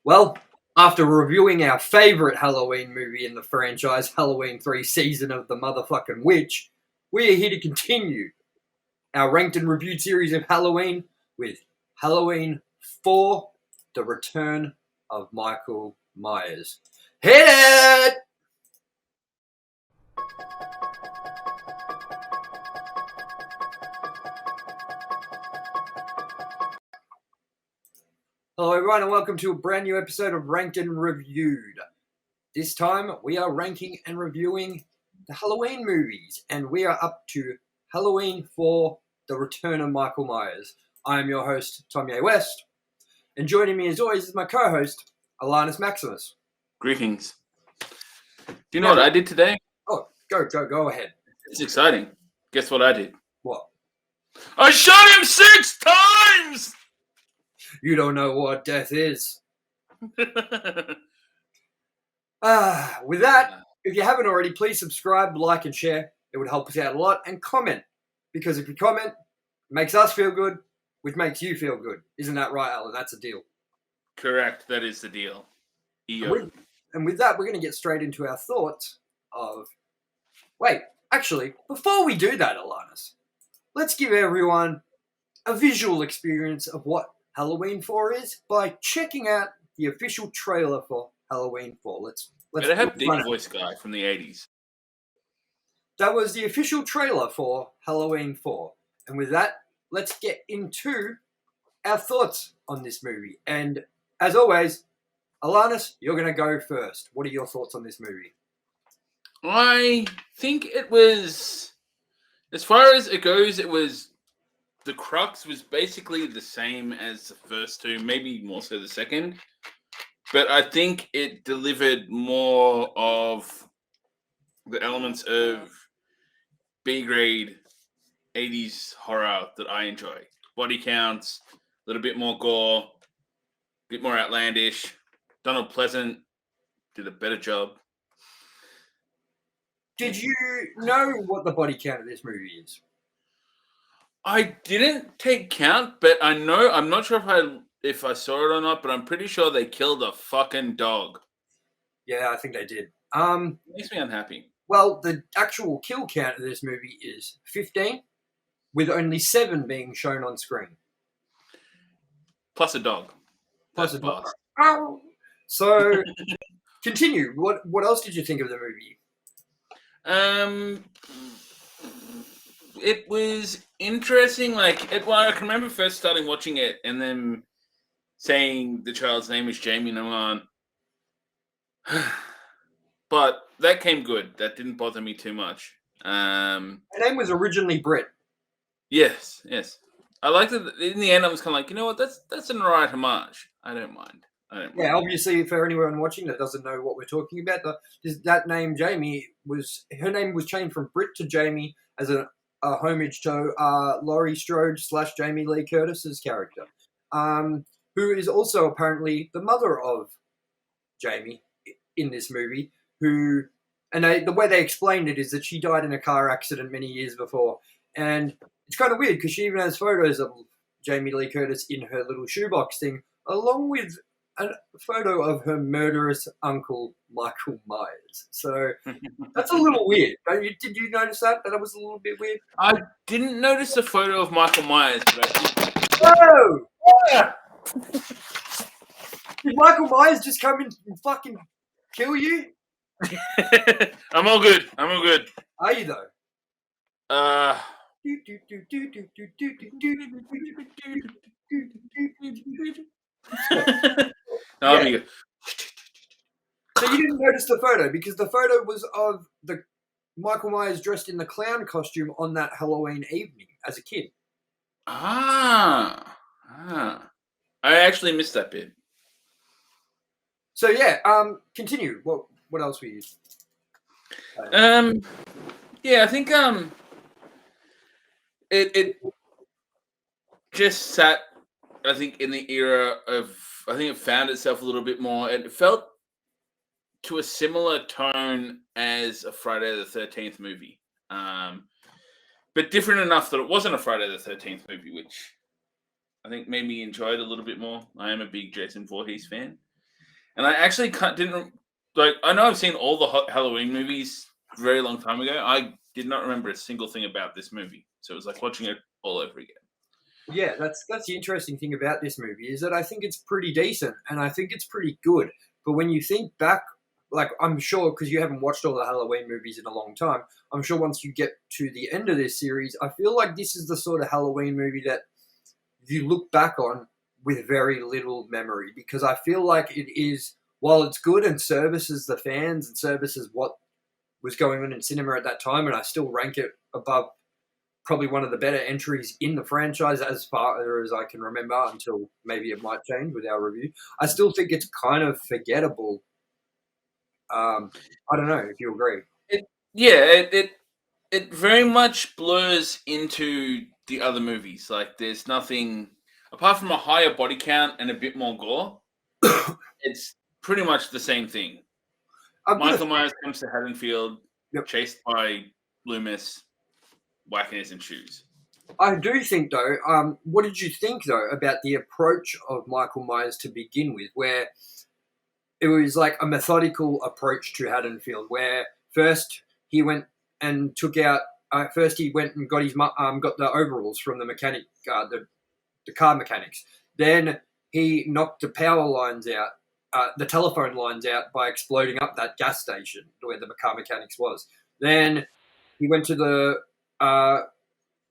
Well, after reviewing our favorite Halloween movie in the franchise, Halloween 3 Season of the Motherfucking Witch, we are here to continue our ranked and reviewed series of Halloween with Halloween 4 The Return of Michael Myers. Hit it! Hello everyone and welcome to a brand new episode of Ranked and Reviewed. This time we are ranking and reviewing the Halloween movies and we are up to Halloween 4 The Return of Michael Myers. I am your host, TOMYE West, and joining me as always is my co-host, ALANNIS Maximus. Greetings. Do you know what I did today? Oh, go ahead. It's exciting. Guess what I did? What? I shot him 6 times! You don't know what death is. With that, if you haven't already, please subscribe, like, and share. It would help us out a lot. And comment. Because if you comment, it makes us feel good, which makes you feel good. Isn't that right, Alan? That's a deal. Correct. That is the deal. And with that, we're going to get straight into our thoughts of... Wait, actually, before we do that, Alanis, let's give everyone a visual experience of what Halloween 4 is by checking out the official trailer for Halloween 4. Let's Better have Deep Voice Guy from the 80s. That was the official trailer for Halloween 4. And with that, let's get into our thoughts on this movie. And as always, Alanis, you're going to go first. What are your thoughts on this movie? I think it was, as far as it goes, the crux was basically the same as the first two, maybe more so the second. But I think it delivered more of the elements of B-grade 80s horror that I enjoy. Body counts, a little bit more gore, a bit more outlandish. Donald Pleasant did a better job. Did you know what the body count of this movie is? I didn't take count, but I know, I'm not sure if I saw it or not, but I'm pretty sure they killed a fucking dog. Yeah, I think they did. It makes me unhappy. Well, the actual kill count of this movie is 15, with only 7 being shown on screen. Plus a dog. Plus a dog. Ow! So, continue. What else did you think of the movie? It was interesting. I can remember first starting watching it and then saying the child's name is Jamie, and I'm on. But that came good. That didn't bother me too much. Her name was originally Britt. Yes. I liked it. In the end, I was kind of like, you know what? That's an alright homage. I don't mind. Yeah, obviously, for anyone watching that doesn't know what we're talking about, that name Jamie her name was changed from Britt to Jamie as a homage to Laurie Strode / Jamie Lee Curtis's character, who is also apparently the mother of Jamie in this movie. The way they explained it is that she died in a car accident many years before, and it's kind of weird because she even has photos of Jamie Lee Curtis in her little shoebox thing, along with a photo of her murderous uncle, Michael Myers. So that's a little weird. Did you notice that? That was a little bit weird? I didn't notice the photo of Michael Myers, but Whoa! Yeah. Did Michael Myers just come in and fucking kill you? I'm all good. Are you, though? I'll be good. So you didn't notice the photo because the photo was of the Michael Myers dressed in the clown costume on that Halloween evening as a kid. I actually missed that bit. So yeah, continue. What else were you? Yeah, I think it just sat, I think, in the era of, I think it found itself a little bit more, and it felt to a similar tone as a Friday the 13th movie. But different enough that it wasn't a Friday the 13th movie, which I think made me enjoy it a little bit more. I am a big Jason Voorhees fan. And I actually didn't like. I know I've seen all the Halloween movies a very long time ago. I did not remember a single thing about this movie, so it was like watching it all over again. Yeah, that's the interesting thing about this movie is that I think it's pretty decent and I think it's pretty good. But when you think back, like I'm sure because you haven't watched all the Halloween movies in a long time, I'm sure once you get to the end of this series, I feel like this is the sort of Halloween movie that you look back on with very little memory because I feel like it is while it's good and services the fans and services what was going on in cinema at that time, and I still rank it above probably one of the better entries in the franchise as far as I can remember until maybe it might change with our review. I still think it's kind of forgettable. I don't know if you agree. Yeah, it very much blurs into the other movies. Like there's nothing apart from a higher body count and a bit more gore. It's pretty much the same thing. Michael Myers comes to Haddonfield, chased by Loomis, whacking his in shoes. I do think, though, what did you think, though, about the approach of Michael Myers to begin with, where it was like a methodical approach to Haddonfield, where first he went and took out, first he went and got got the overalls from the mechanic, the car mechanics. Then he knocked the power lines out, the telephone lines out by exploding up that gas station where the car mechanics was. Then he went to the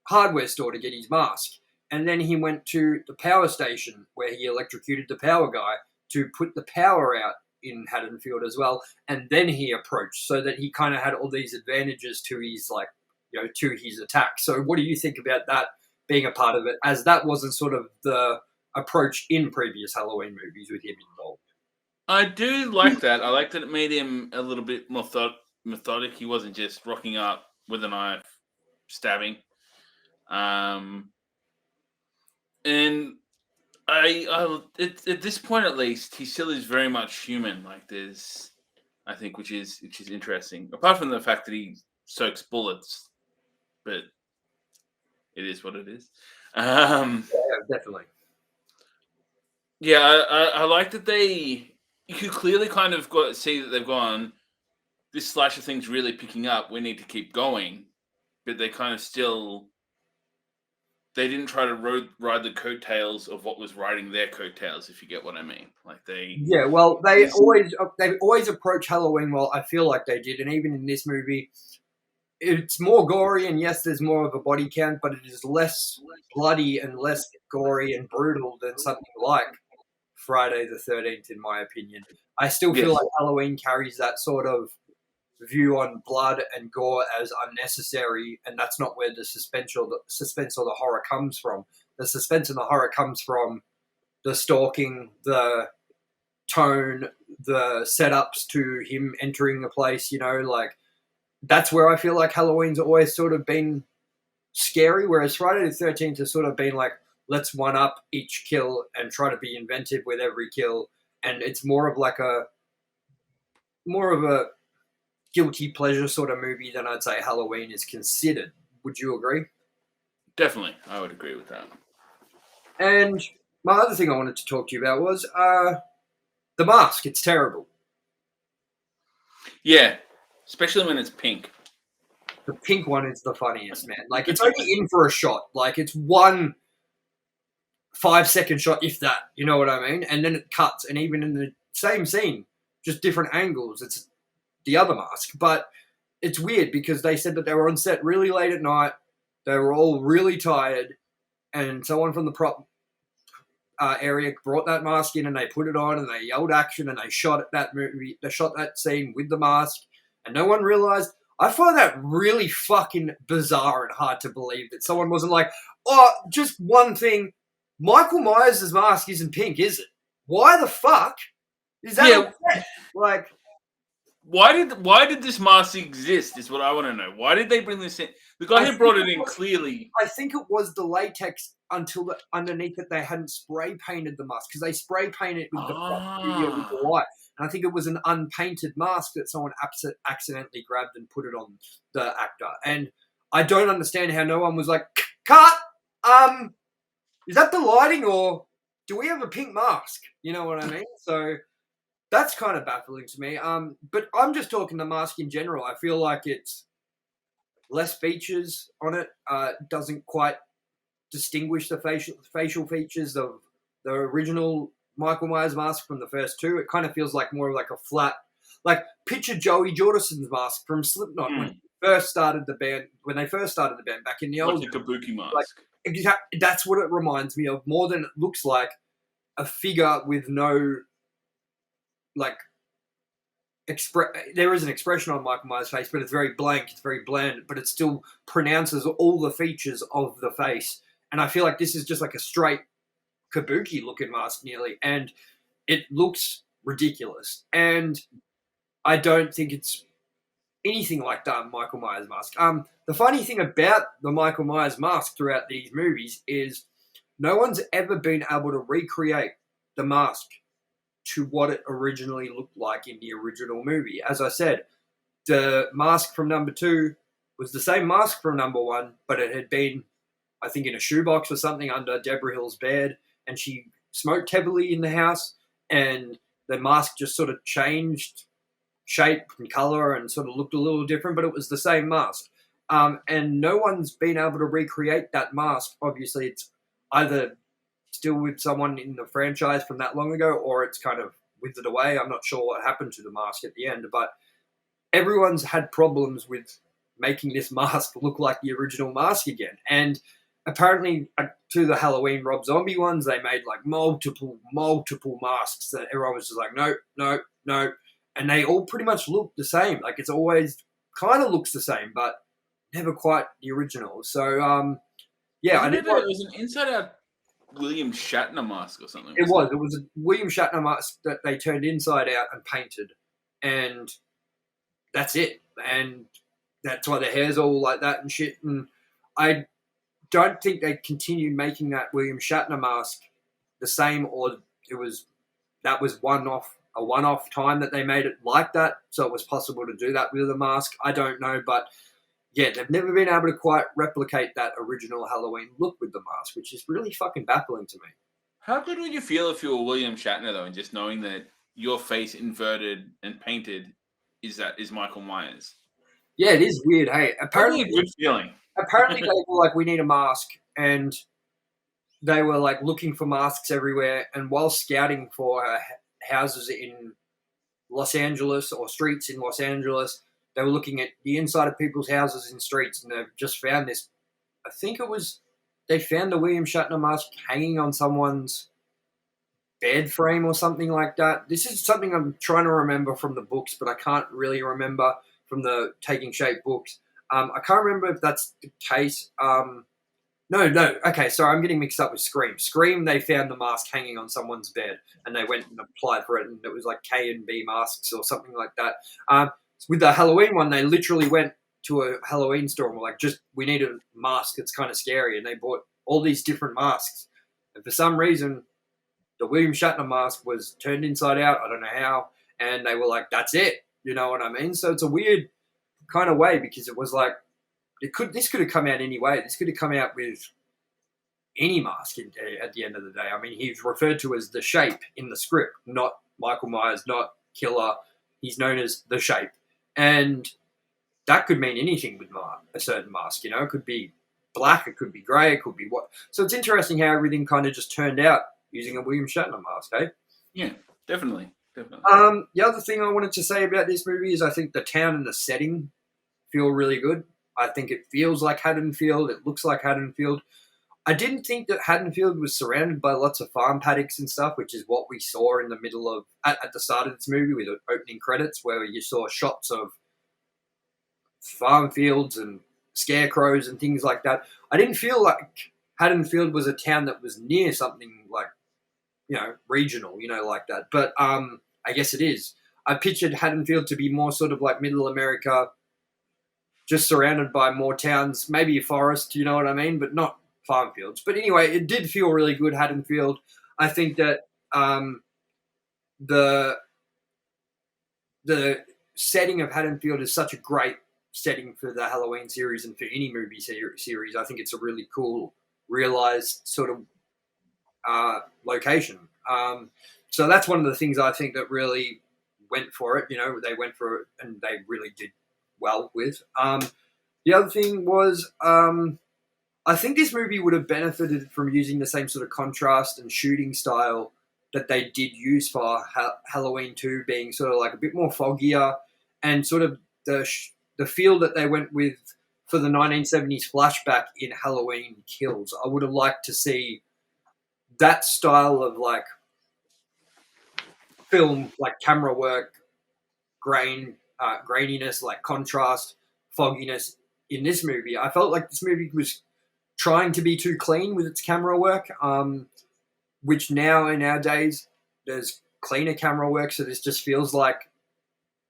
hardware store to get his mask. And then he went to the power station where he electrocuted the power guy to put the power out in Haddonfield as well. And then he approached so that he kind of had all these advantages to his to his attack. So what do you think about that being a part of it, as that wasn't sort of the approach in previous Halloween movies with him involved? I do like that. I like that it made him a little bit more methodic. He wasn't just rocking up with a knife, stabbing. And at this point at least, he still is very much human. Like there's, I think, which is interesting. Apart from the fact that he soaks bullets, but it is what it is. Yeah, definitely. Yeah, I like that you could clearly kind of see that they've gone, this slasher thing's really picking up. We need to keep going, but they kind of still. They didn't try to ride the coattails of what was riding their coattails, if you get what I mean. Like yeah, well, they always approach Halloween well. I feel like they did, and even in this movie, it's more gory, and yes, there's more of a body count, but it is less bloody and less gory and brutal than something like Friday the 13th, in my opinion. I still feel like Halloween carries that sort of view on blood and gore as unnecessary, and that's not where the suspense or the horror comes from. The suspense and the horror comes from the stalking, the tone, the setups to him entering the place, like that's where I feel like Halloween's always sort of been scary, whereas Friday the 13th has sort of been like, let's one up each kill and try to be inventive with every kill, and it's more of a guilty pleasure sort of movie than I'd say Halloween is considered. Would you agree? Definitely, I would agree with that. And my other thing I wanted to talk to you about was the mask. It's terrible. Yeah, especially when it's pink. The pink one is the funniest, man. Like, it's only in for a shot. Like, it's 1 5-second shot, if that. You know what I mean? And then it cuts, and even in the same scene, just different angles, it's the other mask. But it's weird because they said that they were on set really late at night. They were all really tired, and someone from the prop area brought that mask in, and they put it on, and they yelled action, and they shot that movie. They shot that scene with the mask, and no one realized. I find that really fucking bizarre and hard to believe that someone wasn't like, oh, just one thing. Michael Myers' mask isn't pink, is it? Why the fuck is that? Yeah. Like, why did this mask exist? Is what I want to know. Why did they bring this in? The guy who brought it in clearly. I think it was the latex until underneath it they hadn't spray painted the mask because they spray painted it with the white. And I think it was an unpainted mask that someone accidentally grabbed and put it on the actor. And I don't understand how no one was like, cut! Is that the lighting or do we have a pink mask? You know what I mean? So That's kind of baffling to me. But I'm just talking the mask in general. I feel like it's less features on it. Doesn't quite distinguish the facial features of the original Michael Myers mask from the first two. It kind of feels like more like a flat, like picture Joey Jordison's mask from Slipknot when Mm, he first started the band. When they first started the band back in the like old, a kabuki like mask. that's what it reminds me of more than it looks like a figure with no like there is an expression on Michael Myers' face, but it's very blank, it's very bland, but it still pronounces all the features of the face. And I feel like this is just like a straight kabuki looking mask nearly, and it looks ridiculous. And I don't think it's anything like that Michael Myers mask. The funny thing about the Michael Myers mask throughout these movies is no one's ever been able to recreate the mask to what it originally looked like in the original movie. As I said, the mask from number two was the same mask from number one, but it had been, I think, in a shoebox or something under Deborah Hill's bed, and she smoked heavily in the house, and the mask just sort of changed shape and color and sort of looked a little different, but it was the same mask. And no one's been able to recreate that mask. Obviously, it's either still with someone in the franchise from that long ago, or it's kind of withered away. I'm not sure what happened to the mask at the end, but everyone's had problems with making this mask look like the original mask again. And apparently, to the Halloween Rob Zombie ones, they made like multiple masks that everyone was just like, no, no, no. And they all pretty much look the same. Like it's always kind of looks the same, but never quite the original. So, yeah, I Wasn't did it? not. It was an inside out William Shatner mask or something, It wasn't was. it? It was a William Shatner mask that they turned inside out and painted, and that's it. And that's why the hair's all like that and shit. And I don't think they continued making that William Shatner mask the same, or it was that was a one-off time that they made it like that, so it was possible to do that with a mask. I don't know, but yeah, they've never been able to quite replicate that original Halloween look with the mask, which is really fucking baffling to me. How good would you feel if you were William Shatner though, and just knowing that your face inverted and painted is Michael Myers? Yeah, it is weird. Hey, That'd be a good feeling. apparently they were like, we need a mask, and they were like looking for masks everywhere. And while scouting for houses in Los Angeles or streets in Los Angeles, they were looking at the inside of people's houses and streets, and they've just found this. I think it was they found the William Shatner mask hanging on someone's bed frame or something like that. This is something I'm trying to remember from the books, but I can't really remember from the Taking Shape books. I can't remember if that's the case. No, no. Okay, sorry, I'm getting mixed up with Scream. Scream, they found the mask hanging on someone's bed, and they went and applied for it, and it was like K and B masks or something like that. With the Halloween one, they literally went to a Halloween store and were like, "Just we need a mask. It's kind of scary," and they bought all these different masks. And for some reason, the William Shatner mask was turned inside out. I don't know how, and they were like, "That's it." You know what I mean? So it's a weird kind of way because it was like this could have come out any way. This could have come out with any mask at the end of the day. I mean, he's referred to as the Shape in the script, not Michael Myers, not Killer. He's known as the Shape, and that could mean anything with a certain mask. You know, it could be black, it could be grey, it could be what. So it's interesting how everything kind of just turned out using a William Shatner mask, eh? Yeah, definitely, definitely. The other thing I wanted to say about this movie is I think the town and the setting feel really good. I think it feels like Haddonfield. It looks like Haddonfield. I didn't think that Haddonfield was surrounded by lots of farm paddocks and stuff, which is what we saw in the middle of at the start of this movie with the opening credits, where you saw shots of farm fields and scarecrows and things like that. I didn't feel like Haddonfield was a town that was near something like regional, like that. But I guess it is. I pictured Haddonfield to be more sort of like Middle America, just surrounded by more towns, maybe a forest, you know what I mean, but not farm fields. But anyway, it did feel really good, Haddonfield. I think that the the setting of Haddonfield is such a great setting for the Halloween series and for any movie series. I think it's a really cool, realized sort of location. So that's one of the things I think that really went for it. You know, they went for it and they really did well with. The other thing was, I think this movie would have benefited from using the same sort of contrast and shooting style that they did use for Halloween 2, being sort of like a bit more foggier and sort of the feel that they went with for the 1970s flashback in Halloween Kills. I would have liked to see that style of like film, like camera work, graininess, like contrast, fogginess in this movie. I felt like this movie was trying to be too clean with its camera work, which now in our days there's cleaner camera work, so this just feels like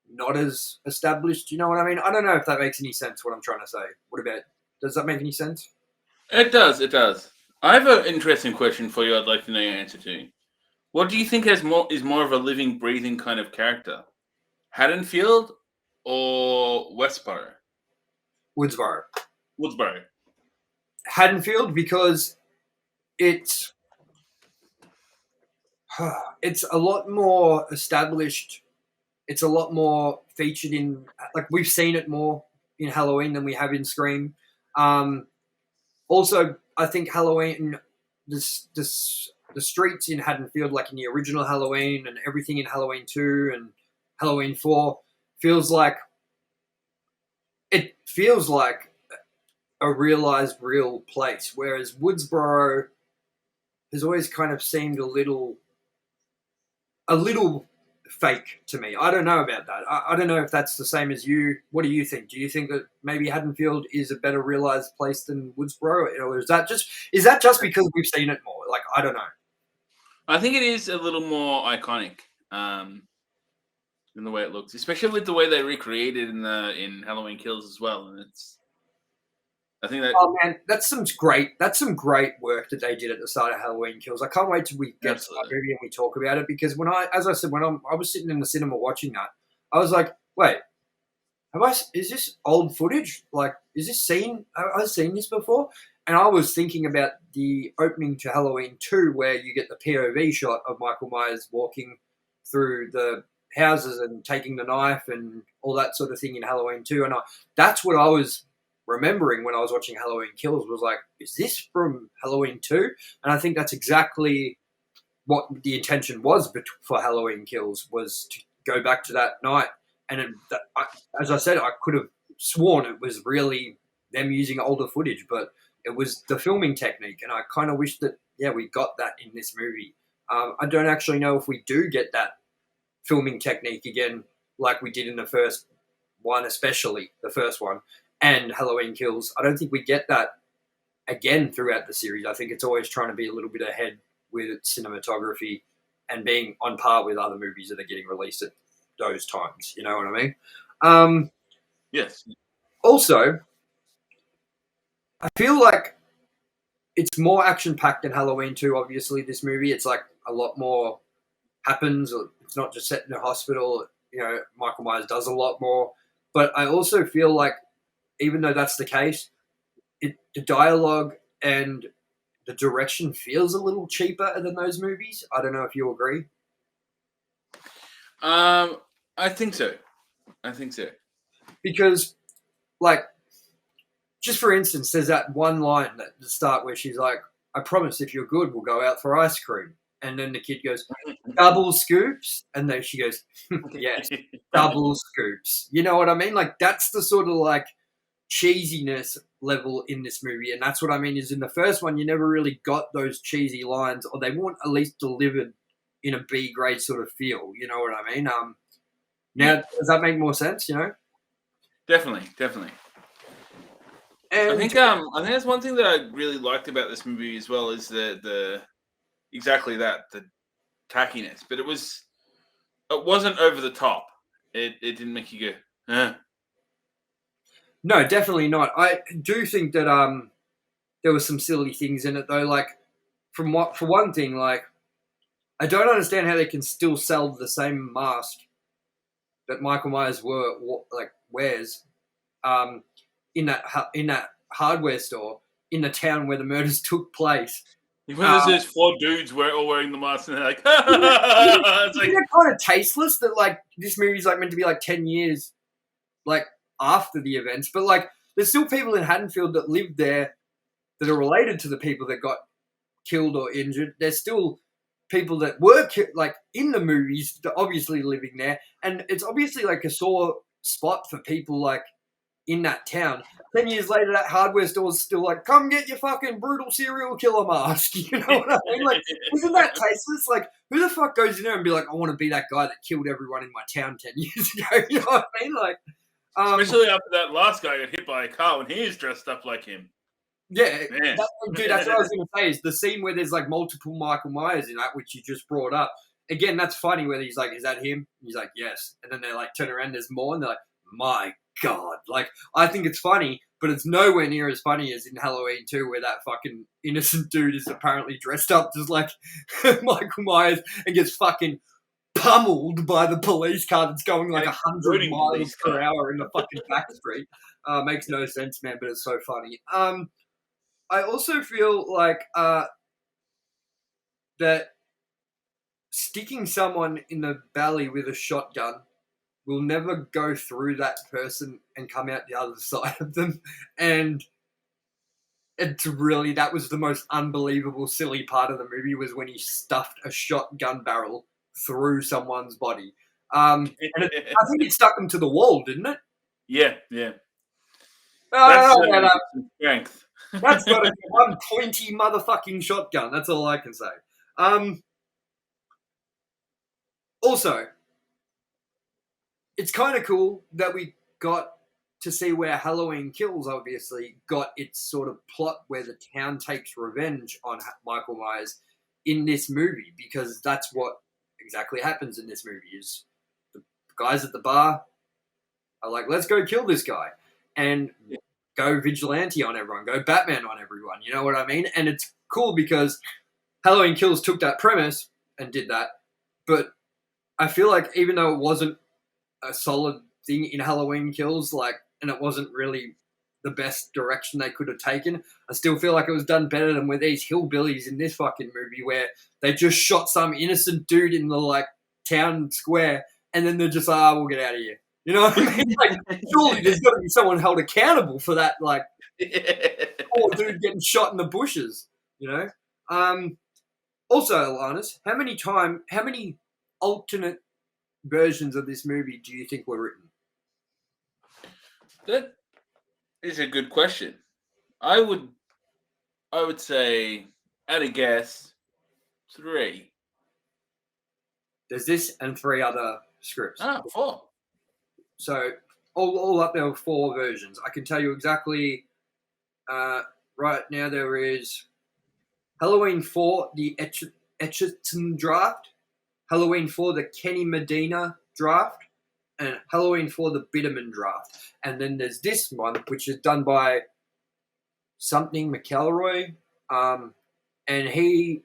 not as established. You know what I mean? I don't know if that makes any sense. What I'm trying to say. What about? Does that make any sense? It does. It does. I have an interesting question for you. I'd like to know your answer to. What do you think is more of a living, breathing kind of character, Haddonfield or Westboro? Woodsboro, Woodsboro. Haddonfield, because it's it's a lot more established. It's a lot more featured in, like, we've seen it more in Halloween than we have in Scream. Also, I think Halloween, the streets in Haddonfield, like in the original Halloween and everything in Halloween 2 and Halloween 4, feels like a realized real place, whereas Woodsboro has always kind of seemed a little fake to me. I don't know about that. I don't know if that's the same as you. What do you think? Do you think that maybe Haddonfield is a better realized place than Woodsboro, or is that just because we've seen it more? Like, I don't know. I think it is a little more iconic in the way it looks, especially with the way they recreated in Halloween Kills as well. And I think that. Oh man, that's some great work that they did at the start of Halloween Kills. I can't wait till we get to that movie and we talk about it, because as I said, when I was sitting in the cinema watching that, I was like, wait, is this old footage? Like, is this scene? Have I seen this before? And I was thinking about the opening to Halloween 2, where you get the POV shot of Michael Myers walking through the houses and taking the knife and all that sort of thing in Halloween 2. And that's what I was remembering when I was watching Halloween Kills, was like, is this from Halloween 2? And I think that's exactly what the intention was for Halloween Kills, was to go back to that night. And as I said, I could have sworn it was really them using older footage, but it was the filming technique. And I kind of wish that, yeah, we got that in this movie. I don't actually know if we do get that filming technique again, like we did in the first one, especially the first one and Halloween Kills. I don't think we get that again throughout the series. I think it's always trying to be a little bit ahead with its cinematography and being on par with other movies that are getting released at those times. You know what I mean? Yes. Also, I feel like it's more action-packed than Halloween 2, obviously, this movie. It's like a lot more happens. It's not just set in a hospital. You know, Michael Myers does a lot more. But I also feel like, even though that's the case, the dialogue and the direction feels a little cheaper than those movies. I don't know if you agree. I think so. Because, like, just for instance, there's that one line at the start where she's like, I promise if you're good, we'll go out for ice cream. And then the kid goes, double scoops? And then she goes, yes, double scoops. You know what I mean? Like, that's the sort of, like, cheesiness level in this movie. And that's what I mean is, in the first one, you never really got those cheesy lines, or they weren't at least delivered in a B grade sort of feel. You know what I mean? Now, does that make more sense, you know? Definitely. And I think that's one thing that I really liked about this movie as well, is the exactly that, the tackiness. But it wasn't over the top. It didn't make you go, no, definitely not. I do think that there were some silly things in it though. Like, for one thing, like, I don't understand how they can still sell the same mask that Michael Myers wears in that hardware store in the town where the murders took place. When there's those 4 dudes all wearing the masks and they're like, It's it's like, kind of tasteless that like this movie's like meant to be like 10 years like after the events, but like there's still people in Haddonfield that live there that are related to the people that got killed or injured. There's still people that were like in the movies that obviously living there, and it's obviously like a sore spot for people like in that town. 10 years later, that hardware store's still like, come get your fucking brutal serial killer mask. You know what I mean? Like, isn't that tasteless? Like, who the fuck goes in there and be like, I want to be that guy that killed everyone in my town 10 years ago? You know what I mean? Like, especially after that last guy got hit by a car when he is dressed up like him. yeah, Man. dude, that's what I was going to say, is the scene where there's like multiple Michael Myers in that, which you just brought up. Again, that's funny where he's like, is that him? He's like, yes. And then they like turn around, there's more, and they're like, my God. Like, I think it's funny, but it's nowhere near as funny as in Halloween 2, where that fucking innocent dude is apparently dressed up just like Michael Myers and gets fucking pummeled by the police car that's going like 100 miles per hour in the fucking back street. Makes no sense, man, but it's so funny. I also feel like that sticking someone in the belly with a shotgun will never go through that person and come out the other side of them. And it's really, that was the most unbelievable, silly part of the movie, was when he stuffed a shotgun barrel through someone's body. I think it stuck him to the wall, didn't it? Yeah, yeah. That's strength. That's got to be one pointy motherfucking shotgun. That's all I can say. Also, it's kind of cool that we got to see where Halloween Kills obviously got its sort of plot, where the town takes revenge on Michael Myers in this movie, because that's what exactly happens in this movie. Is the guys at the bar are like, let's go kill this guy, and go vigilante on everyone, go Batman on everyone, you know what I mean? And it's cool because Halloween Kills took that premise and did that, but I feel like even though it wasn't a solid thing in Halloween Kills, like, and it wasn't really the best direction they could have taken, I still feel like it was done better than with these hillbillies in this fucking movie, where they just shot some innocent dude in the like town square, and then they're just like, we'll get out of here. You know what I mean? Like, surely there's got to be someone held accountable for that, like, poor dude getting shot in the bushes, you know? Also, ALANNIS, how many alternate versions of this movie do you think were written? That is a good question. I would say, at a guess, 3. There's this and 3 other scripts. 4. So all up there were 4 versions. I can tell you exactly. Right now there is Halloween 4, the Etcherton draft, Halloween 4, the Kenny Medina draft, and Halloween 4, the Bitterman draft. And then there's this one, which is done by something McElroy. And the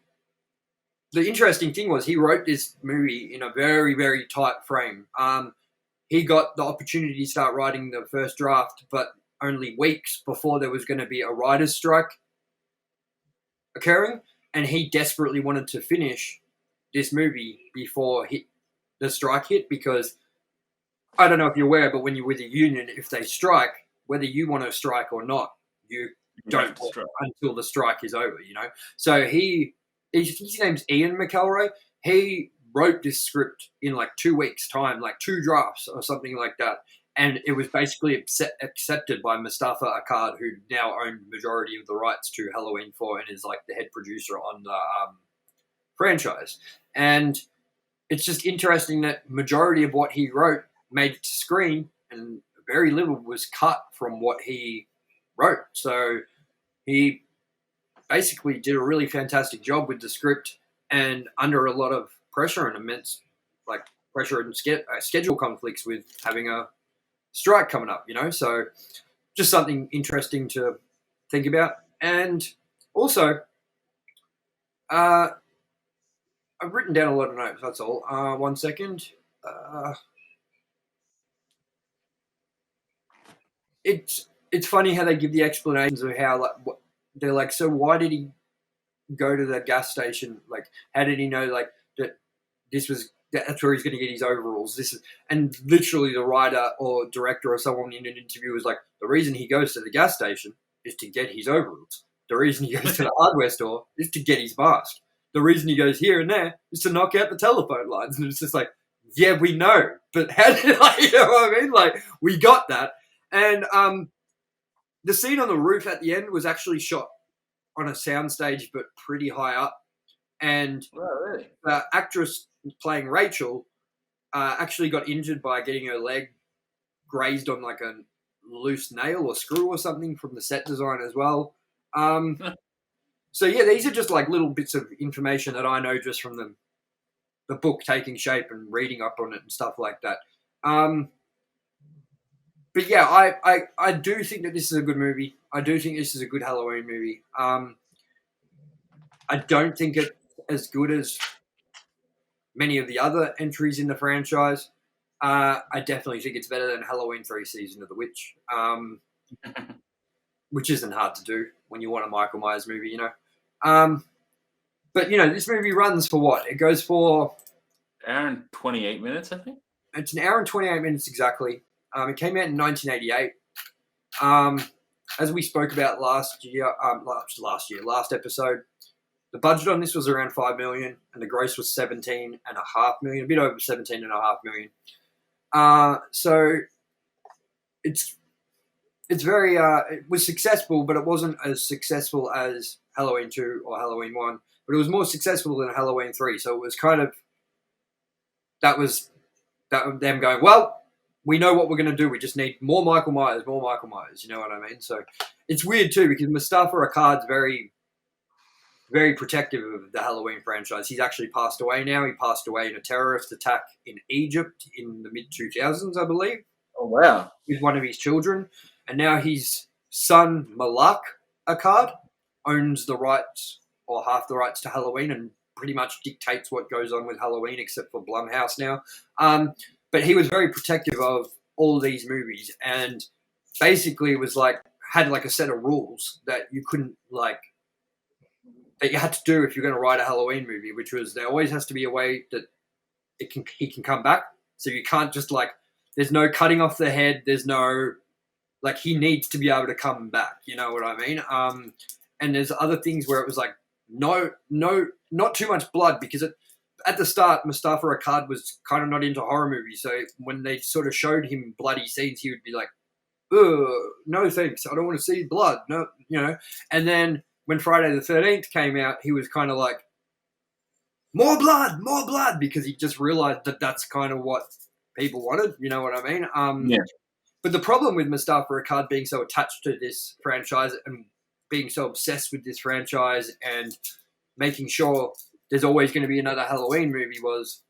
interesting thing was he wrote this movie in a very, very tight frame. He got the opportunity to start writing the first draft, but only weeks before there was going to be a writer's strike occurring, and he desperately wanted to finish this movie before the strike hit, because I don't know if you're aware, but when you're with a union, if they strike, whether you want to strike or not, you don't strike until the strike is over, you know? So his name's Ian McElroy. He wrote this script in like 2 weeks' time, like 2 drafts or something like that. And it was basically accepted by Mustafa Akkad, who now owned the majority of the rights to Halloween 4 and is like the head producer on the franchise. And it's just interesting that majority of what he wrote made it to screen, and very little was cut from what he wrote. So he basically did a really fantastic job with the script, and under a lot of pressure and immense like pressure and schedule conflicts with having a strike coming up, you know? So just something interesting to think about. And also, I've written down a lot of notes, that's all. 1 second. It's funny how they give the explanations of how, like, they're like, so why did he go to the gas station? Like, how did he know like that that's where he's going to get his overalls? And literally the writer or director or someone in an interview was like, the reason he goes to the gas station is to get his overalls. The reason he goes to the hardware store is to get his mask. The reason he goes here and there is to knock out the telephone lines. And it's just like, yeah, we know, but how did you know what I mean? Like, we got that. And the scene on the roof at the end was actually shot on a soundstage, but pretty high up. And really? the actress playing Rachel actually got injured by getting her leg grazed on like a loose nail or screw or something from the set design as well. So yeah, these are just like little bits of information that I know just from the book taking shape and reading up on it and stuff like that. But yeah, I do think that this is a good movie. I do think this is a good Halloween movie. I don't think it's as good as many of the other entries in the franchise. I definitely think it's better than Halloween 3 Season of the Witch, which isn't hard to do when you want a Michael Myers movie, you know. But, you know, this movie runs for what? It goes for... Hour and 28 minutes, I think. It's an hour and 28 minutes exactly. It came out in 1988. As we spoke about last episode, the budget on this was around $5 million, and the gross was $17.5 million, a bit over $17.5 million. So it's very it was successful, but it wasn't as successful as Halloween 2 or Halloween 1, but it was more successful than Halloween 3. So it was kind of that them going, well, we know what we're going to do. We just need more Michael Myers. You know what I mean? So it's weird too because Mustafa Akkad's very, very protective of the Halloween franchise. He's actually passed away now. He passed away in a terrorist attack in Egypt in the mid-2000s, I believe. Oh, wow. With one of his children. And now his son, Malak Akkad, owns the rights or half the rights to Halloween and pretty much dictates what goes on with Halloween except for Blumhouse now. But he was very protective of all of these movies and basically was like, had like a set of rules that you couldn't like, that you had to do if you're going to write a Halloween movie, which was there always has to be a way that he can come back. So you can't just like, there's no cutting off the head. There's no, like he needs to be able to come back. You know what I mean? And there's other things where it was like, no, not too much blood because at the start, Mustafa Akkad was kind of not into horror movies. So when they sort of showed him bloody scenes, he would be like, no thanks. I don't want to see blood. No, you know. And then when Friday the 13th came out, he was kind of like, more blood, because he just realized that that's kind of what people wanted. You know what I mean? Yeah. But the problem with Mustafa Akkad being so attached to this franchise and being so obsessed with this franchise and making sure there's always going to be another Halloween movie was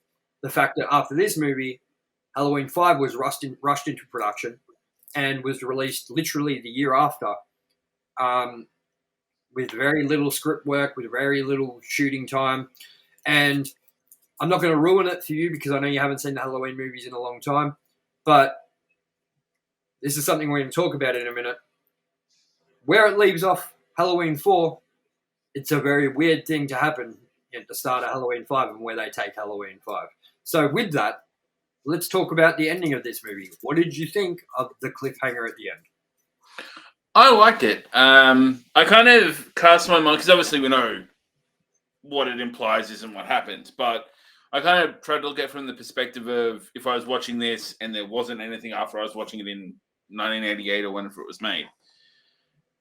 the fact that after this movie, Halloween 5 was rushed into production and was released literally the year after, with very little script work, with very little shooting time. And I'm not going to ruin it for you because I know you haven't seen the Halloween movies in a long time, but this is something we're going to talk about in a minute. Where it leaves off Halloween 4, it's a very weird thing to happen at the start of Halloween 5 and where they take Halloween 5. So with that, let's talk about the ending of this movie. What did you think of the cliffhanger at the end? I liked it. I kind of cast my mind, because obviously we know what it implies isn't what happens, but I kind of tried to look at it from the perspective of if I was watching this and there wasn't anything after I was watching it in 1988 or whenever it was made.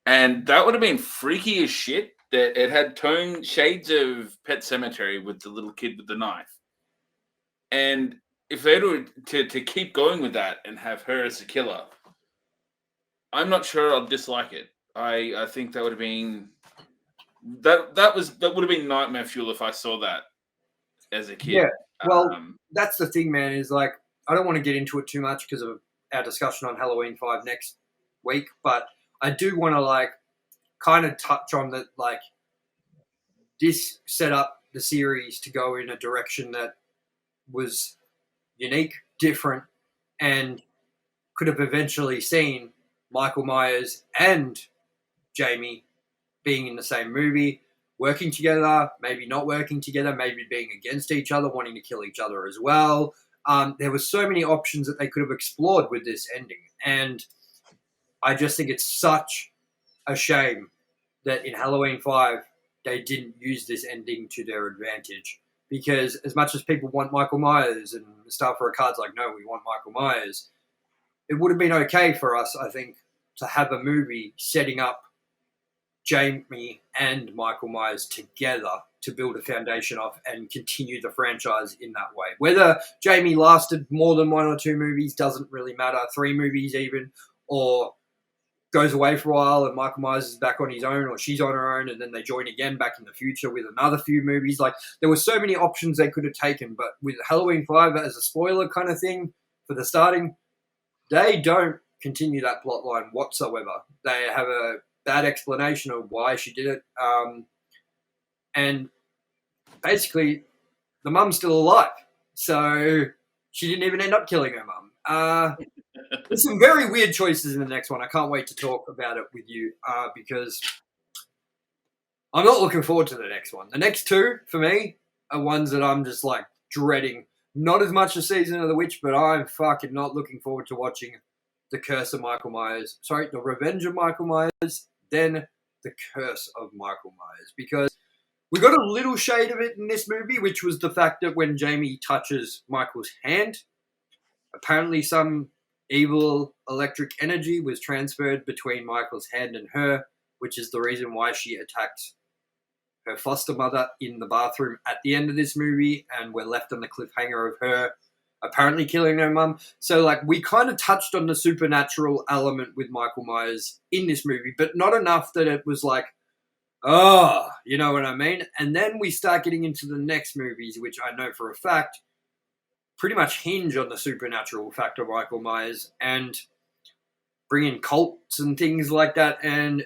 And that would have been freaky as shit, that it had shades of Pet Sematary with the little kid with the knife. And if they were to keep going with that and have her as a killer, I'm not sure I'd dislike it. I think that would have been that would have been nightmare fuel if I saw that as a kid. Yeah. Well, that's the thing, man, is like I don't want to get into it too much because of our discussion on Halloween 5 next week, but I do want to like kind of touch on that, like this set up the series to go in a direction that was unique, different, and could have eventually seen Michael Myers and Jamie being in the same movie, working together, maybe not working together, maybe being against each other, wanting to kill each other as well. There were so many options that they could have explored with this ending. And I just think it's such a shame that in Halloween 5, they didn't use this ending to their advantage. Because as much as people want Michael Myers and stuff for a card's like, no, we want Michael Myers, it would have been okay for us, I think, to have a movie setting up Jamie and Michael Myers together to build a foundation off and continue the franchise in that way. Whether Jamie lasted more than 1 or 2 movies doesn't really matter, 3 movies even, or goes away for a while and Michael Myers is back on his own or she's on her own and then they join again back in the future with another few movies. Like, there were so many options they could have taken, but with Halloween 5 as a spoiler kind of thing for the starting, they don't continue that plot line whatsoever. They have a bad explanation of why she did it. And basically, the mum's still alive. So she didn't even end up killing her mum. There's some very weird choices in the next one. I can't wait to talk about it with you because I'm not looking forward to the next one. The next 2, for me, are ones that I'm just like dreading. Not as much as Season of the Witch, but I'm fucking not looking forward to watching The Curse of Michael Myers. Sorry, The Revenge of Michael Myers, then The Curse of Michael Myers. Because we got a little shade of it in this movie, which was the fact that when Jamie touches Michael's hand, apparently some evil electric energy was transferred between Michael's hand and her, which is the reason why she attacked her foster mother in the bathroom at the end of this movie, and we're left on the cliffhanger of her apparently killing her mum. So, like, we kind of touched on the supernatural element with Michael Myers in this movie, but not enough that it was like, oh, you know what I mean? And then we start getting into the next movies, which I know for a fact pretty much hinge on the supernatural factor of Michael Myers and bring in cults and things like that, and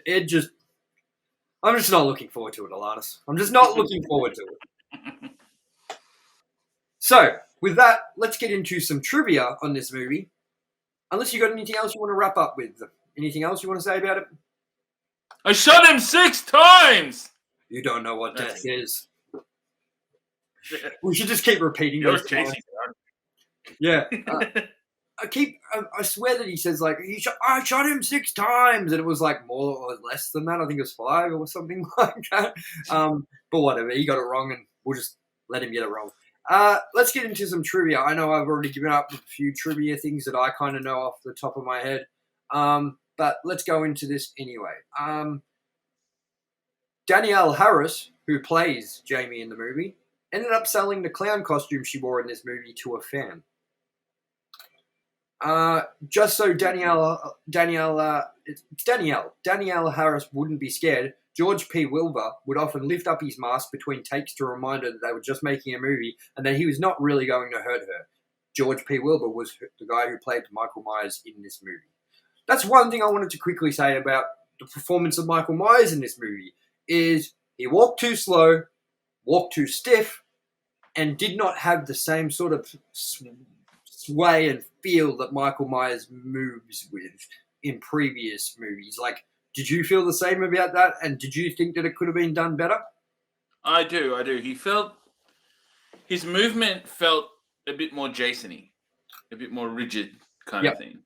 I'm just not looking forward to it, ALANNIS. I'm just not looking forward to it. So, with that, let's get into some trivia on this movie. Unless you got anything else you want to wrap up with. Anything else you want to say about it? I shot him 6 times! You don't know what death is. We should just keep repeating You're those chasing. Yeah. I swear that he says, like, I shot him 6 times, and it was, like, more or less than that. I think it was 5 or something like that. But whatever, he got it wrong, and we'll just let him get it wrong. Let's get into some trivia. I know I've already given up a few trivia things that I kind of know off the top of my head. But let's go into this anyway. Danielle Harris, who plays Jamie in the movie, ended up selling the clown costume she wore in this movie to a fan. Just so Danielle Harris wouldn't be scared, George P. Wilbur would often lift up his mask between takes to remind her that they were just making a movie and that he was not really going to hurt her. George P. Wilbur was the guy who played Michael Myers in this movie. That's one thing I wanted to quickly say about the performance of Michael Myers in this movie, is he walked too slow, walked too stiff, and did not have the same sort of sway and feel that Michael Myers moves with in previous movies. Like, did you feel the same about that? And did you think that it could have been done better? I do. His movement felt a bit more Jason-y, a bit more rigid kind of thing.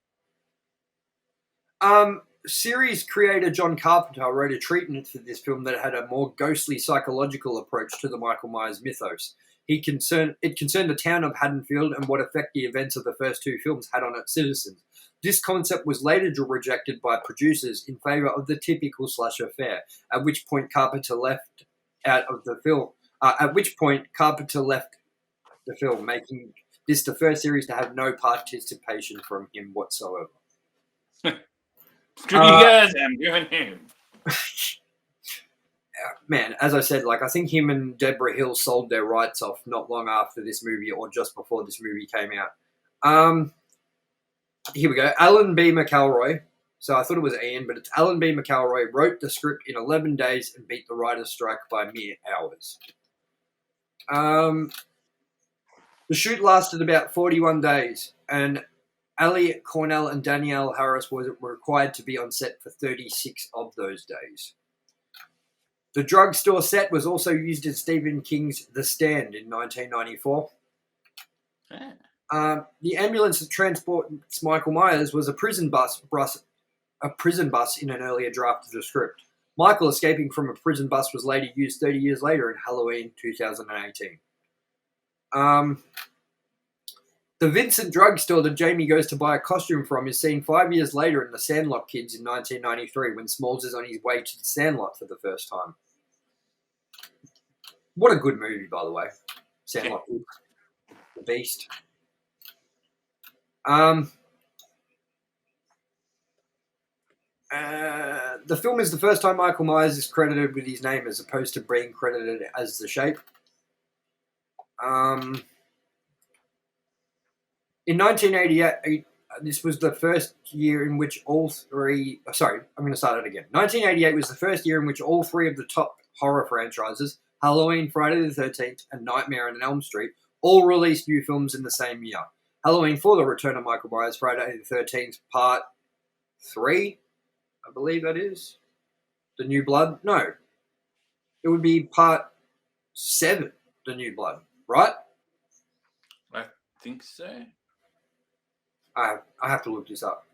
Series creator John Carpenter wrote a treatment for this film that had a more ghostly psychological approach to the Michael Myers mythos. It concerned the town of Haddonfield and what effect the events of the first 2 films had on its citizens. This concept was later rejected by producers in favour of the typical slasher fare, at which point Carpenter left the film, making this the first series to have no participation from him whatsoever. Screw you guys, I'm giving him. Man, as I said, like, I think him and Deborah Hill sold their rights off not long after this movie or just before this movie came out. Here we go. Alan B. McElroy. So I thought it was Ian, but it's Alan B. McElroy wrote the script in 11 days and beat the writer's strike by mere hours. The shoot lasted about 41 days, and Elliot Cornell and Danielle Harris were required to be on set for 36 of those days. The drugstore set was also used in Stephen King's The Stand in 1994. The ambulance that transports Michael Myers was a prison bus in an earlier draft of the script. Michael escaping from a prison bus was later used 30 years later in Halloween 2018. The Vincent drugstore that Jamie goes to buy a costume from is seen 5 years later in The Sandlot Kids in 1993 when Smalls is on his way to the Sandlot for the first time. What a good movie, by the way. Sandlot Kids. The Beast. The film is the first time Michael Myers is credited with his name as opposed to being credited as the Shape. In 1988, this was the first year in which all three... Sorry, I'm going to start it again. 1988 was the first year in which all three of the top horror franchises, Halloween, Friday the 13th, and Nightmare on Elm Street, all released new films in the same year. Halloween for the Return of Michael Myers, Friday the 13th, Part 3, I believe that is. The New Blood? No. It would be Part 7, The New Blood, right? I think so. I have to look this up.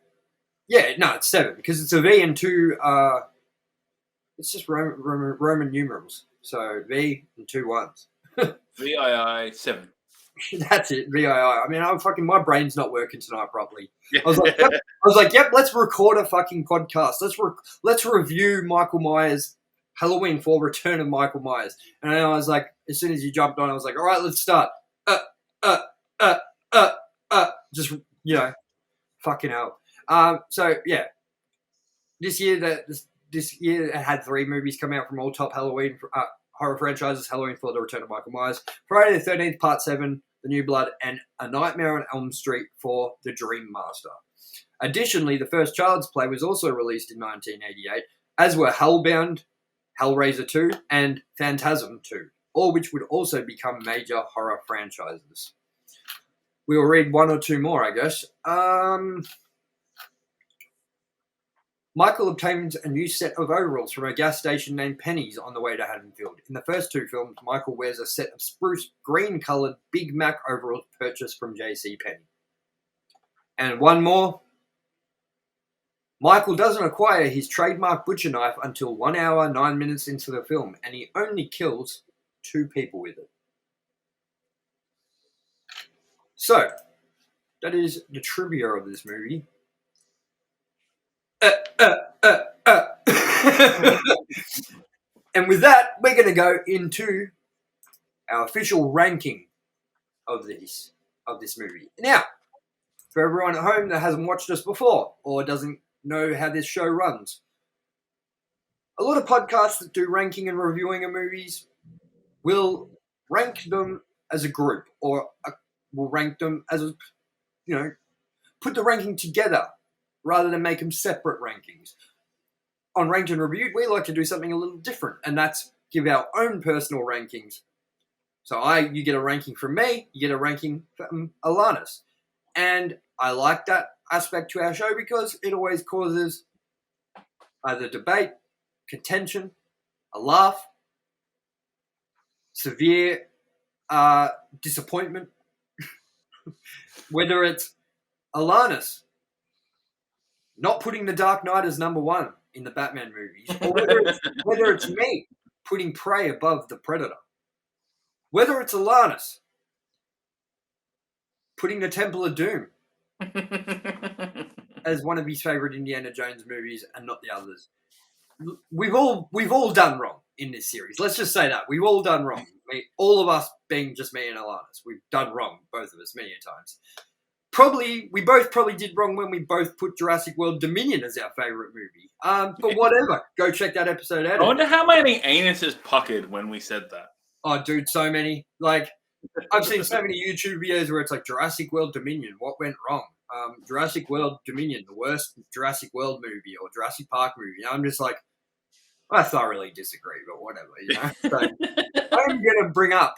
Yeah, no, it's 7 because it's a V and 2. It's just Roman numerals. So V and 2 ones. VII 7. That's it, VII. I mean, my brain's not working tonight properly. I was like, yep, let's record a fucking podcast. Let's review Michael Myers, Halloween 4, Return of Michael Myers. And I was like, as soon as you jumped on, I was like, all right, let's start. Just, fucking hell. So yeah, this year it had 3 movies come out from all top Halloween horror franchises: Halloween for the Return of Michael Myers, Friday the 13th, Part 7, The New Blood, and A Nightmare on Elm Street for the Dream Master. Additionally, the first Child's Play was also released in 1988, as were Hellbound, Hellraiser 2, and Phantasm 2, all which would also become major horror franchises. We'll read 1 or 2 more, I guess. Michael obtains a new set of overalls from a gas station named Penny's on the way to Haddonfield. In the first 2 films, Michael wears a set of spruce green-coloured Big Mac overalls purchased from J.C. Penney. And 1 more. Michael doesn't acquire his trademark butcher knife until 1 hour, 9 minutes into the film, and he only kills 2 people with it. So, that is the trivia of this movie. And with that, we're going to go into our official ranking of this movie. Now, for everyone at home that hasn't watched us before or doesn't know how this show runs, a lot of podcasts that do ranking and reviewing of movies will rank them as a group, or will rank them as a, put the ranking together rather than make them separate rankings. On Ranked and Reviewed, we like to do something a little different, and that's give our own personal rankings. So you get a ranking from me, you get a ranking from ALANNIS. And I like that aspect to our show because it always causes either debate, contention, a laugh, severe disappointment. Whether it's ALANNIS not putting The Dark Knight as number 1 in the Batman movies, or whether it's me putting Prey above The Predator, whether it's ALANNIS putting The Temple of Doom as one of his favourite Indiana Jones movies and not the others. We've all done wrong in this series. Let's just say that. We've all done wrong. All of us being just me and ALANNIS. We've done wrong, both of us, many times. We both probably did wrong when we both put Jurassic World Dominion as our favourite movie. But whatever. Go check that episode out. I wonder how many anuses puckered when we said that. Oh, dude, so many. Like, I've seen so many YouTube videos where it's like Jurassic World Dominion. What went wrong? Jurassic World Dominion, the worst Jurassic World movie, or Jurassic Park movie. I'm just like, I thoroughly disagree, but whatever, So I'm going to bring up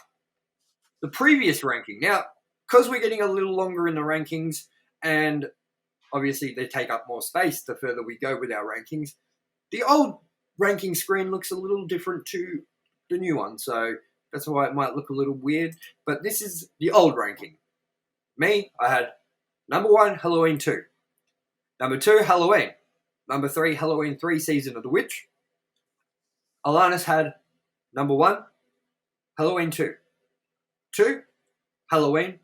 the previous ranking. Now, because we're getting a little longer in the rankings, and obviously they take up more space the further we go with our rankings, the ranking screen looks a little different to the new one, so that's why it might look a little weird. But this is the old ranking. Me, I had number 1, Halloween 2. Number 2, Halloween. Number 3, Halloween 3, Season of the Witch. ALANNIS had number 1, Halloween 2. 2, Halloween.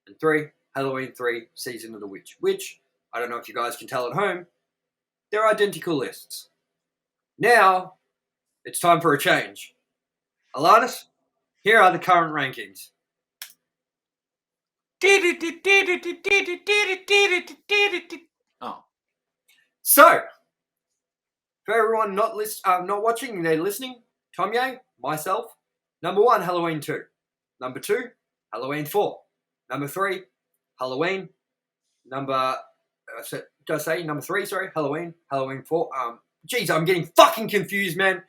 And 3, Halloween 3, Season of the Witch. Which, I don't know if you guys can tell at home, they're identical lists. Now, it's time for a change. ALANNIS, here are the current rankings. Oh. So, for everyone not watching, they're listening, TOMYE, myself, number 1, Halloween 2. Number 2, Halloween 4. Number 3, Halloween. Number 3, Halloween. Halloween 4. Jeez, I'm getting fucking confused, man.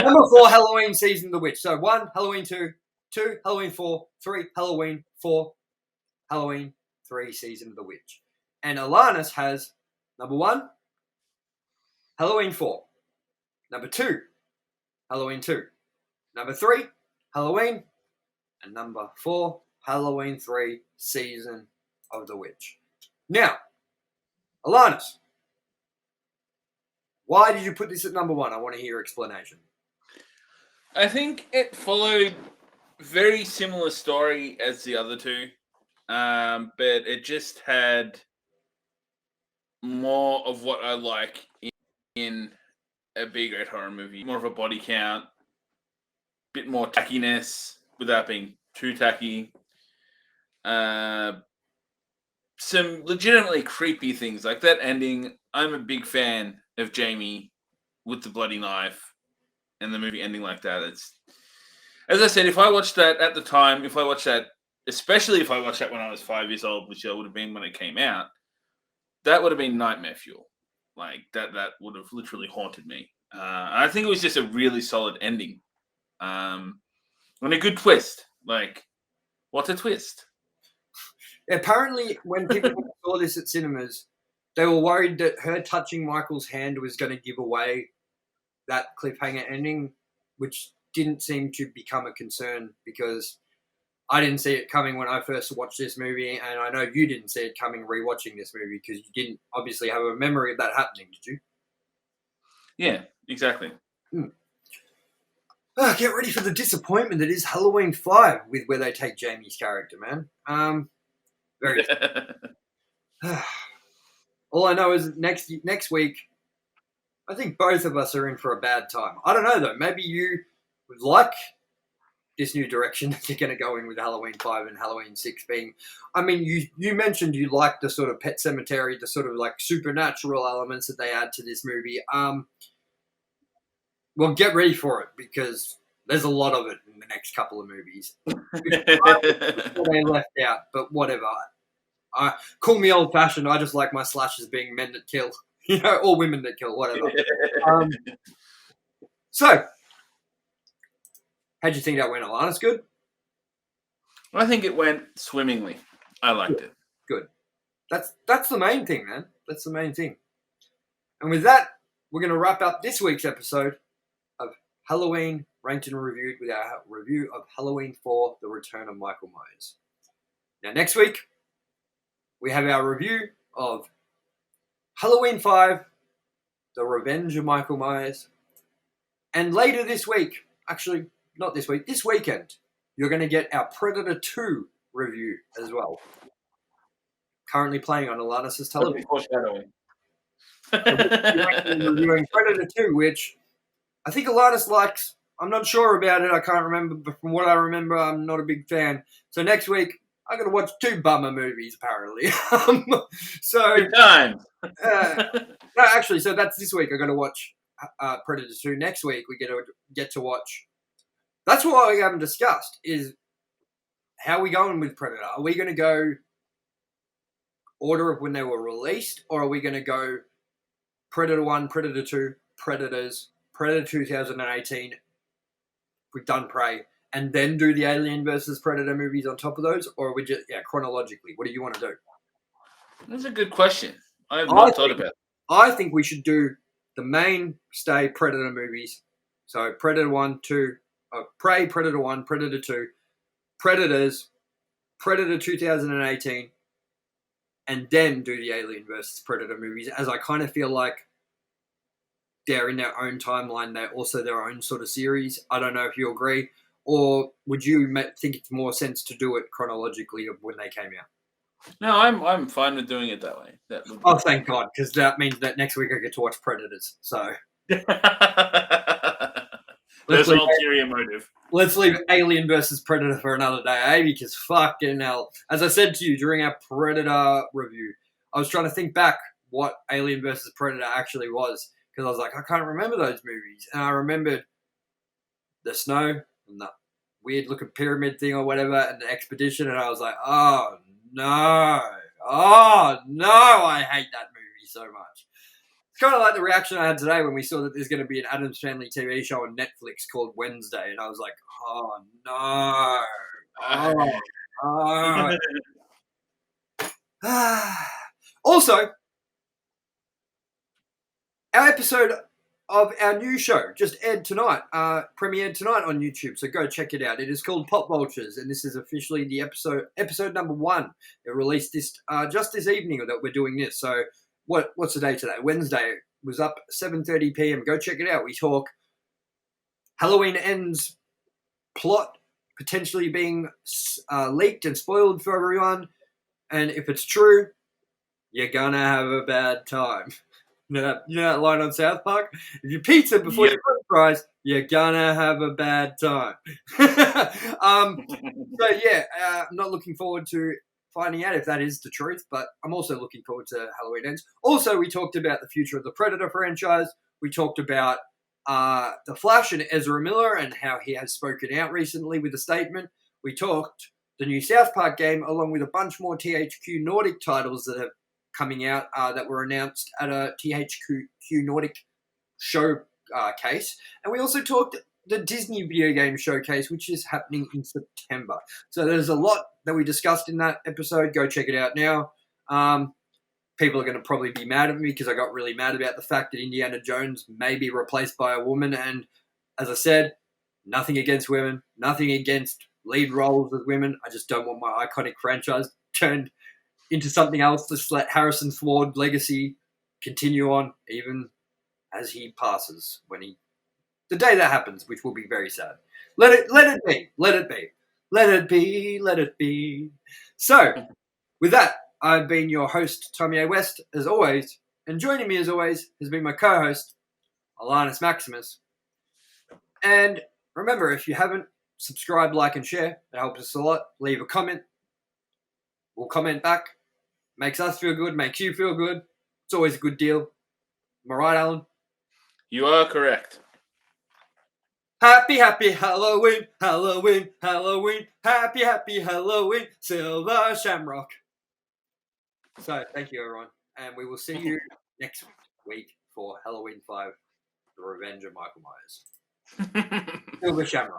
Number 4, Halloween Season of the Witch. So 1, Halloween 2. 2, Halloween 4. 3, Halloween 4. Halloween 3, Season of the Witch. And ALANNIS has number 1, Halloween 4. Number 2, Halloween 2. Number 3, Halloween. And number 4, Halloween 3, Season of the Witch. Now, ALANNIS, why did you put this at number 1? I want to hear your explanation. I think it followed very similar story as the other two, but it just had more of what I like in a B-grade horror movie. More of a body count, bit more tackiness without being too tacky. Some legitimately creepy things like that ending. I'm a big fan of Jamie with the bloody knife and the movie ending like that. It's, as I said, if I watched that at the time, especially if I watched that when I was 5 years old, which I would have been when it came out, that would have been nightmare fuel. Like that would have literally haunted me. I think it was just a really solid ending, and a good twist. Like, what's a twist? Apparently, when people saw this at cinemas, they were worried that her touching Michael's hand was going to give away that cliffhanger ending, which didn't seem to become a concern because I didn't see it coming when I first watched this movie, and I know you didn't see it coming rewatching this movie because you didn't obviously have a memory of that happening, did you? Yeah, exactly. Get ready for the disappointment that is Halloween 5 with where they take Jamie's character, man. Very. All I know is next week, I think both of us are in for a bad time. I don't know, though. Maybe you would like this new direction that you're going to go in with Halloween 5 and Halloween 6 being... I mean, you mentioned you like the sort of Pet Sematary, the sort of like supernatural elements that they add to this movie. Well, get ready for it because there's a lot of it in the next couple of movies. They left out, but whatever. Call me old-fashioned. I just like my slashers being men that kill, or women that kill, whatever. So, how'd you think that went, ALANNIS? Good? I think it went swimmingly. I liked it. Good. That's the main thing, man. That's the main thing. And with that, we're going to wrap up this week's episode of Halloween Ranked and Reviewed with our review of Halloween 4, The Return of Michael Myers. Now, next week, we have our review of Halloween 5, The Revenge of Michael Myers. And later this week, actually, not this week, this weekend, you're going to get our Predator 2 review as well. Currently playing on ALANNIS' television. Foreshadowing. Reviewing Predator 2, which I think ALANNIS likes. I'm not sure about it. I can't remember, but from what I remember, I'm not a big fan. So next week, I'm going to watch 2 bummer movies, apparently. Good time. No, actually, so that's this week. I'm going to watch Predator 2. Next week, we get to watch. That's what we haven't discussed, is how are we going with Predator? Are we going to go order of when they were released, or are we going to go Predator 1, Predator 2, Predators, Predator 2018, we've done Prey, and then do the Alien versus Predator movies on top of those, or are we just, chronologically? What do you want to do? That's a good question. I have not thought about it. I think we should do the mainstay Predator movies. So Predator 1, 2, Prey, Predator 1, Predator 2, Predators, Predator 2018, and then do the Alien versus Predator movies, as I kind of feel like they're in their own timeline. They're also their own sort of series. I don't know if you agree, or would you think it's more sense to do it chronologically of when they came out? No, I'm fine with doing it that way. That would Oh, thank God, because that means that next week I get to watch Predators. So There's let's an leave, ulterior motive. let's leave Alien versus Predator for another day, eh? Because fucking hell. As I said to you during our Predator review, I was trying to think back what Alien versus Predator actually was, because I was like, I can't remember those movies. And I remembered the snow and the weird looking pyramid thing or whatever and the expedition, and I was like, oh no, I hate that movie so much. It's kind of like the reaction I had today when we saw that there's going to be an Addams Family TV show on Netflix called Wednesday, and I was like, oh no, Also, our episode of our new show just aired tonight, premiered tonight on YouTube, so go check it out. It is called Pop Vultures, and this is officially the episode number 1. It released this just this evening that we're doing this. So what's the day today? Wednesday. It was up 7:30 p.m. Go check it out. We talk Halloween Ends plot potentially being leaked and spoiled for everyone, and if it's true, you're gonna have a bad time. You know that line on South Park? If you pizza before your french fries, you're gonna have a bad time. So yeah, I'm not looking forward to finding out if that is the truth, but I'm also looking forward to Halloween Ends. Also, we talked about the future of the Predator franchise. We talked about The Flash and Ezra Miller and how he has spoken out recently with a statement. We talked the new South Park game, along with a bunch more THQ Nordic titles that have coming out that were announced at a THQ Nordic showcase. And we also talked the Disney video game showcase, which is happening in September. So there's a lot that we discussed in that episode. Go check it out now. People are going to probably be mad at me because I got really mad about the fact that Indiana Jones may be replaced by a woman. And as I said, nothing against women, nothing against lead roles with women. I just don't want my iconic franchise turned into something else. Just let Harrison Ford legacy continue on, even as he passes. The day that happens, which will be very sad. Let it be. So, with that, I've been your host, TOMYE West, as always, and joining me as always has been my co-host, ALANNIS Maximus. And remember, if you haven't, subscribe, like, and share. It helps us a lot. Leave a comment. We'll comment back. Makes us feel good, makes you feel good. It's always a good deal. Am I right, Alan? You are correct. Happy Halloween, Halloween, Halloween. Happy Halloween, Silver Shamrock. So, thank you, everyone. And we will see you next week for Halloween 5, The Revenge of Michael Myers. Silver Shamrock.